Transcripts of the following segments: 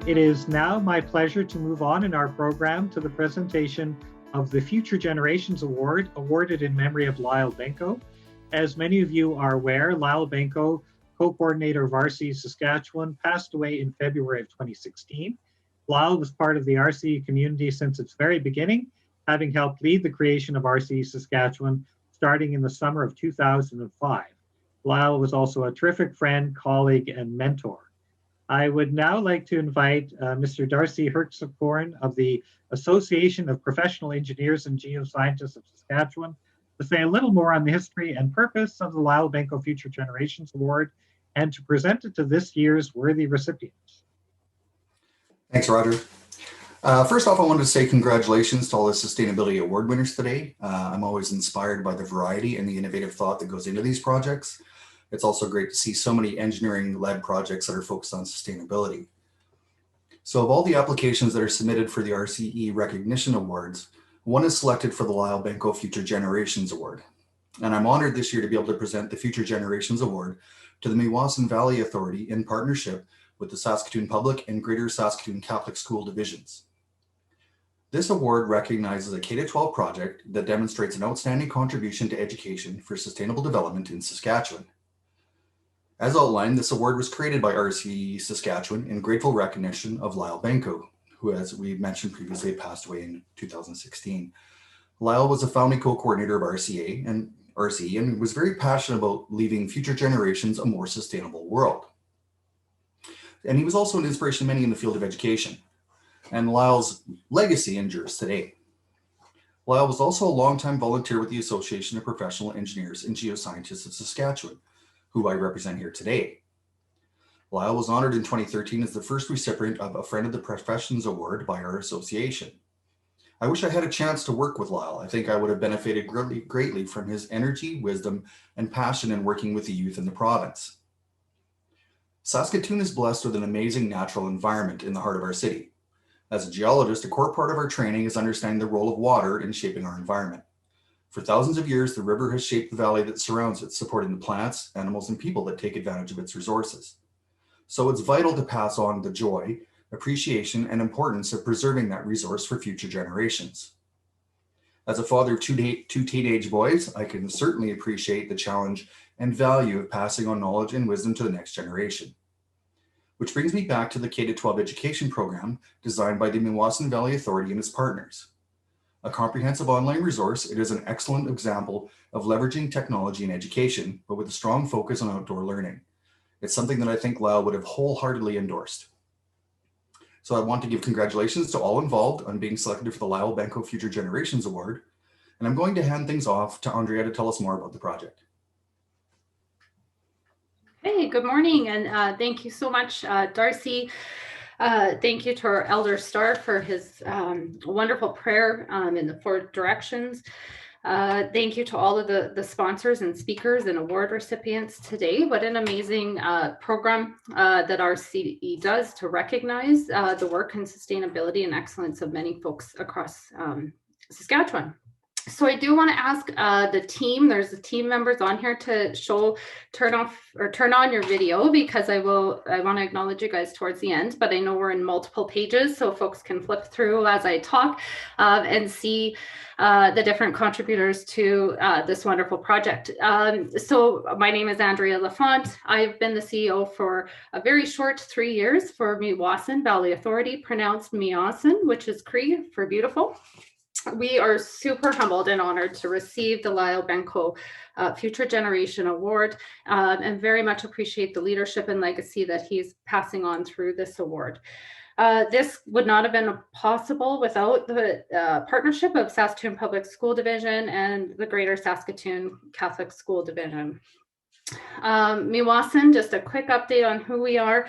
It is now my pleasure to move on in our program to the presentation of the Future Generations Award, awarded in memory of Lyle Benko. As many of you are aware, Lyle Benko, co-coordinator of RCE Saskatchewan, passed away in February of 2016. Lyle was part of the RCE community since its very beginning, having helped lead the creation of RCE Saskatchewan starting in the summer of 2005. Lyle was also a terrific friend, colleague, and mentor. I would now like to invite Mr. Darcy Hertzkorn of the Association of Professional Engineers and Geoscientists of Saskatchewan to say a little more on the history and purpose of the Lyle Benko Future Generations Award and to present it to this year's worthy recipients. Thanks, Roger. First off, I wanted to say congratulations to all the Sustainability Award winners today. I'm always inspired by the variety and the innovative thought that goes into these projects. It's also great to see so many engineering-led projects that are focused on sustainability. So of all the applications that are submitted for the RCE Recognition Awards, one is selected for the Lyle Benko Future Generations Award. And I'm honored this year to be able to present the Future Generations Award to the Meewasin Valley Authority in partnership with the Saskatoon Public and Greater Saskatoon Catholic School Divisions. This award recognizes a K-12 project that demonstrates an outstanding contribution to education for sustainable development in Saskatchewan. As outlined, this award was created by RCE Saskatchewan in grateful recognition of Lyle Benko, who, as we mentioned previously, passed away in 2016. Lyle was a founding co-coordinator of RCE and was very passionate about leaving future generations a more sustainable world. And he was also an inspiration to many in the field of education. And Lyle's legacy endures today. Lyle was also a longtime volunteer with the Association of Professional Engineers and Geoscientists of Saskatchewan, who I represent here today. Lyle was honored in 2013 as the first recipient of a Friend of the Professions Award by our association. I wish I had a chance to work with Lyle. I think I would have benefited greatly from his energy, wisdom, and passion in working with the youth in the province. Saskatoon is blessed with an amazing natural environment in the heart of our city. As a geologist, a core part of our training is understanding the role of water in shaping our environment. For thousands of years, the river has shaped the valley that surrounds it, supporting the plants, animals, and people that take advantage of its resources. So it's vital to pass on the joy, appreciation, and importance of preserving that resource for future generations. As a father of two teenage boys, I can certainly appreciate the challenge and value of passing on knowledge and wisdom to the next generation. Which brings me back to the K-12 education program designed by the Meewasin Valley Authority and its partners. A comprehensive online resource, it is an excellent example of leveraging technology in education, but with a strong focus on outdoor learning. It's something that I think Lyle would have wholeheartedly endorsed. So I want to give congratulations to all involved on being selected for the Lyle Benko Future Generations Award. And I'm going to hand things off to Andrea to tell us more about the project. Hey, good morning, and thank you so much, Darcy. Thank you to our Elder Star for his wonderful prayer in the 4 directions. Thank you to all of the sponsors and speakers and award recipients today. What an amazing program that RCE does to recognize the work and sustainability and excellence of many folks across Saskatchewan. So I do want to ask the team, there's the team members on here to turn on your video, because I want to acknowledge you guys towards the end, but I know we're in multiple pages so folks can flip through as I talk and see the different contributors to this wonderful project. So my name is Andrea Lafont. I've been the CEO for a very short 3 years for Meewasin Valley Authority, pronounced Meewasin, which is Cree for beautiful. We are super humbled and honored to receive the Lyle Benko Future Generation Award and very much appreciate the leadership and legacy that he's passing on through this award. This would not have been possible without the partnership of Saskatoon Public School Division and the Greater Saskatoon Catholic School Division. Meewasin, just a quick update on who we are.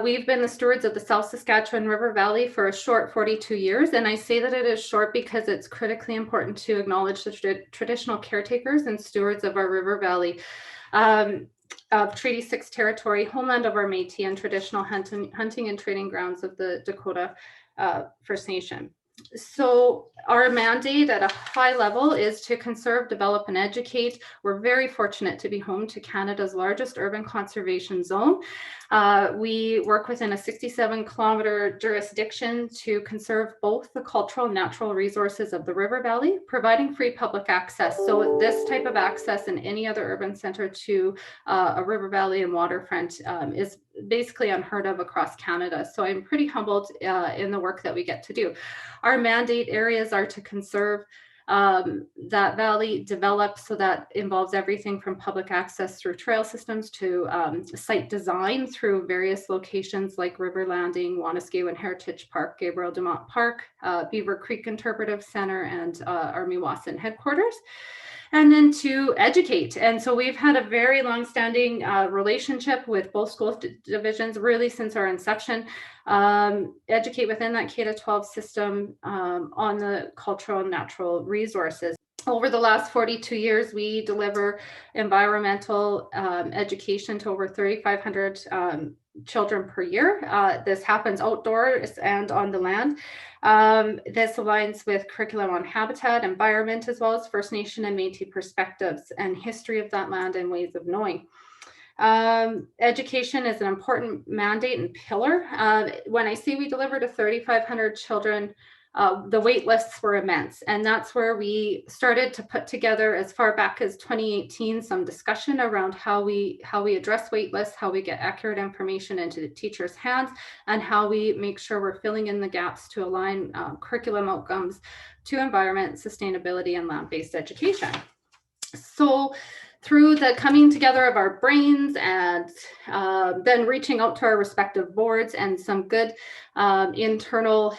We've been the stewards of the South Saskatchewan River Valley for a short 42 years, and I say that it is short because it's critically important to acknowledge the traditional caretakers and stewards of our River Valley, of Treaty 6 territory, homeland of our Métis, and traditional hunting and trading grounds of the Dakota First Nation. So our mandate at a high level is to conserve, develop, and educate. We're very fortunate to be home to Canada's largest urban conservation zone. We work within a 67-kilometer jurisdiction to conserve both the cultural and natural resources of the river valley, providing free public access. So this type of access in any other urban center to a river valley and waterfront is basically unheard of across Canada. So I'm pretty humbled in the work that we get to do. Our mandate areas are to conserve that valley, develop, so that involves everything from public access through trail systems to site design through various locations like River Landing, Wanuskewin Heritage Park, Gabriel Dumont Park, Beaver Creek Interpretive Center, and our Meewasin headquarters. And then to educate. And so we've had a very long-standing relationship with both school divisions really since our inception. Educate within that K-12 system on the cultural and natural resources. Over the last 42 years, we deliver environmental education to over 3,500 children per year. This happens outdoors and on the land. This aligns with curriculum on habitat, environment, as well as First Nation and Métis perspectives and history of that land and ways of knowing. Education is an important mandate and pillar. When I say we deliver to 3,500 children, the wait lists were immense, and that's where we started to put together, as far back as 2018, some discussion around how we address wait lists, how we get accurate information into the teachers' hands, and how we make sure we're filling in the gaps to align curriculum outcomes to environment, sustainability, and land-based education. So through the coming together of our brains and then reaching out to our respective boards and some good internal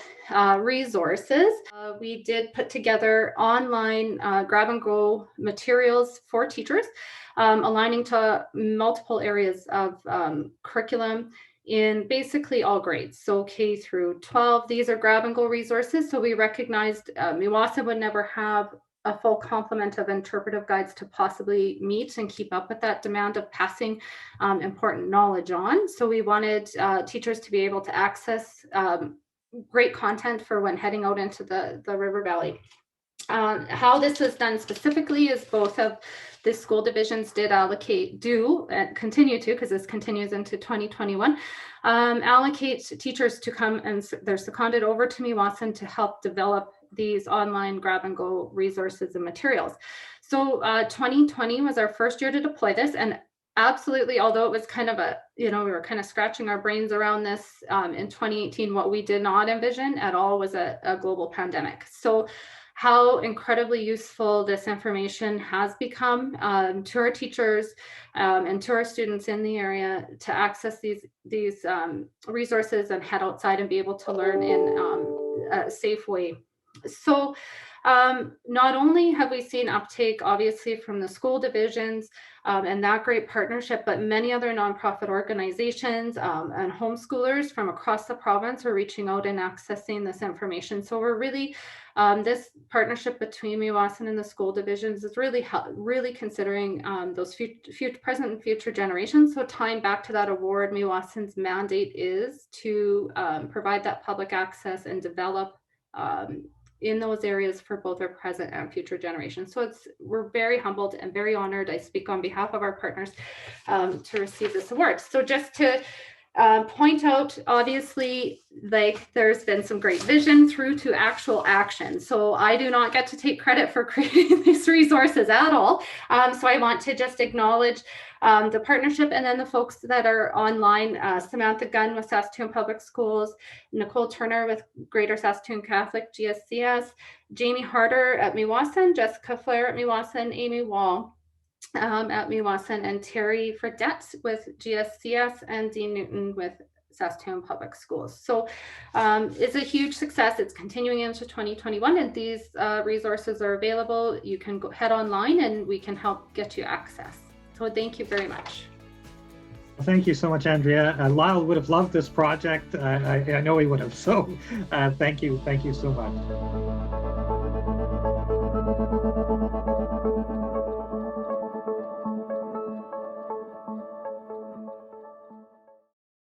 resources, we did put together online grab and go materials for teachers, aligning to multiple areas of curriculum in basically all grades. So K through 12, these are grab and go resources. So we recognized Meewasin would never have a full complement of interpretive guides to possibly meet and keep up with that demand of passing important knowledge on. So we wanted teachers to be able to access great content for when heading out into the river valley. How this was done specifically is both of the school divisions did do and continue to, because this continues into 2021, allocate teachers to come, and they're seconded over to Meewasin to help develop these online grab and go resources and materials. So 2020 was our first year to deploy this, and absolutely, although it was kind of we were kind of scratching our brains around this in 2018, what we did not envision at all was a global pandemic. So how incredibly useful this information has become to our teachers and to our students in the area to access these resources and head outside and be able to learn in a safe way. So not only have we seen uptake, obviously, from the school divisions and that great partnership, but many other nonprofit organizations and homeschoolers from across the province are reaching out and accessing this information. So we're really, this partnership between Meewasin and the school divisions is really considering those present and future generations. So tying back to that award, Meewasin's mandate is to provide that public access and develop in those areas for both our present and future generations. So we're very humbled and very honored. I speak on behalf of our partners to receive this award. So just to point out, obviously, like there's been some great vision through to actual action. So I do not get to take credit for creating these resources at all. So I want to just acknowledge the partnership, and then the folks that are online, Samantha Gunn with Saskatoon Public Schools, Nicole Turner with Greater Saskatoon Catholic GSCS, Jamie Harder at Meewasin, Jessica Flair at Meewasin, Amy Wall at Meewasin, and Terry Fredette with GSCS, and Dean Newton with Saskatoon Public Schools. So it's a huge success. It's continuing into 2021, and these resources are available. You can head online and we can help get you access. So thank you very much. Thank you so much, Andrea. Lyle would have loved this project. I know he would have. So thank you so much.